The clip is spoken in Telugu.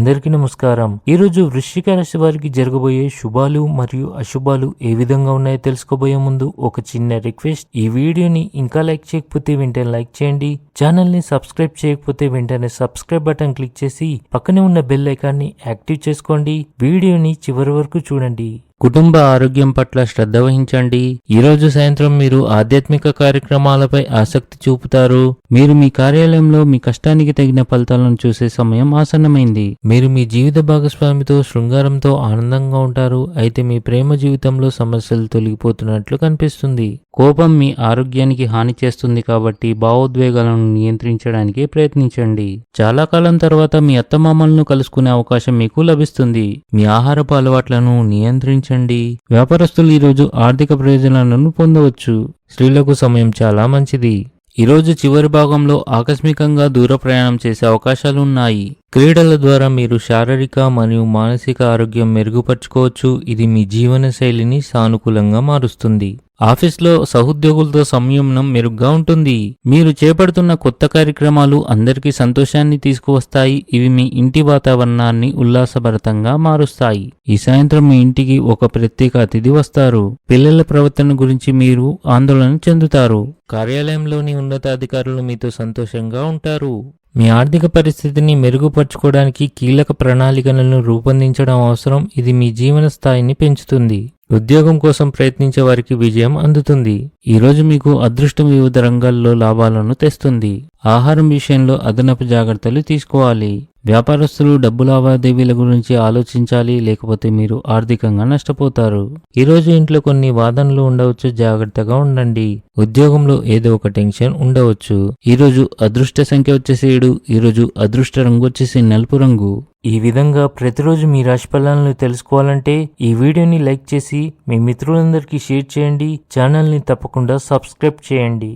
అందరికీ నమస్కారం. ఈ రోజు వృశ్చిక రాశి వారికి జరగబోయే శుభాలు మరియు అశుభాలు ఏ విధంగా ఉన్నాయో తెలుసుకోబోయే ముందు ఒక చిన్న రిక్వెస్ట్. ఈ వీడియోని ఇంకా లైక్ చేయకపోతే వెంటనే లైక్ చేయండి. ఛానల్ ని సబ్స్క్రైబ్ చేయకపోతే వెంటనే సబ్స్క్రైబ్ బటన్ క్లిక్ చేసి పక్కనే ఉన్న బెల్ ఐకాన్ని యాక్టివ్ చేసుకోండి. వీడియోని చివరి వరకు చూడండి. కుటుంబ ఆరోగ్యం పట్ల శ్రద్ధ వహించండి. ఈ రోజు సాయంత్రం మీరు ఆధ్యాత్మిక కార్యక్రమాలపై ఆసక్తి చూపుతారు. మీరు మీ కార్యాలయంలో మీ కష్టానికి తగిన ఫలితాలను చూసే సమయం ఆసన్నమైంది. మీరు మీ జీవిత భాగస్వామితో శృంగారంతో ఆనందంగా ఉంటారు. అయితే మీ ప్రేమ జీవితంలో సమస్యలు తొలగిపోతున్నట్లు కనిపిస్తుంది. కోపం మీ ఆరోగ్యానికి హాని చేస్తుంది కాబట్టి భావోద్వేగాలను నియంత్రించడానికి ప్రయత్నించండి. చాలా కాలం తర్వాత మీ అత్తమామలను కలుసుకునే అవకాశం మీకు లభిస్తుంది. మీ ఆహారపు అలవాట్లను నియంత్రించండి. వ్యాపారస్తులు ఈరోజు ఆర్థిక ప్రయోజనాలను పొందవచ్చు. స్త్రీలకు సమయం చాలా మంచిది. ఈరోజు చివరి భాగంలో ఆకస్మికంగా దూర ప్రయాణం చేసే అవకాశాలు ఉన్నాయి. క్రీడల ద్వారా మీరు శారీరక మరియు మానసిక ఆరోగ్యం మెరుగుపరుచుకోవచ్చు. ఇది మీ జీవన శైలిని సానుకూలంగా మారుస్తుంది. ఆఫీస్లో సహోద్యోగులతో సంయమనం మెరుగ్గా ఉంటుంది. మీరు చేపడుతున్న కొత్త కార్యక్రమాలు అందరికీ సంతోషాన్ని తీసుకువస్తాయి. ఇవి మీ ఇంటి వాతావరణాన్ని ఉల్లాసభరితంగా మారుస్తాయి. ఈ సాయంత్రం మీ ఇంటికి ఒక ప్రత్యేక అతిథి వస్తారు. పిల్లల ప్రవర్తన గురించి మీరు ఆందోళన చెందుతారు. కార్యాలయంలోని ఉన్నతాధికారులు మీతో సంతోషంగా ఉంటారు. మీ ఆర్థిక పరిస్థితిని మెరుగుపరుచుకోవడానికి కీలక ప్రణాళికలను రూపొందించడం అవసరం. ఇది మీ జీవన స్థాయిని పెంచుతుంది. ఉద్యోగం కోసం ప్రయత్నించే వారికి విజయం అందుతుంది. ఈరోజు మీకు అదృష్టం వివిధ రంగాల్లో లాభాలను తెస్తుంది. ఆహారం విషయంలో అదనపు జాగ్రత్తలు తీసుకోవాలి. వ్యాపారస్తులు డబ్బు లావాదేవీల గురించి ఆలోచించాలి, లేకపోతే మీరు ఆర్థికంగా నష్టపోతారు. ఈరోజు ఇంట్లో కొన్ని వాదనలు ఉండవచ్చు, జాగ్రత్తగా ఉండండి. ఉద్యోగంలో ఏదో ఒక టెన్షన్ ఉండవచ్చు. ఈరోజు అదృష్ట సంఖ్య వచ్చేసి 7. ఈరోజు అదృష్ట రంగు వచ్చేసి నలుపు రంగు. ఈ విధంగా ప్రతిరోజు మీ రాశి ఫలాలను తెలుసుకోవాలంటే ఈ వీడియోని లైక్ చేసి మీ మిత్రులందరికీ షేర్ చేయండి. ఛానల్ని తప్పకుండా సబ్స్క్రైబ్ చేయండి.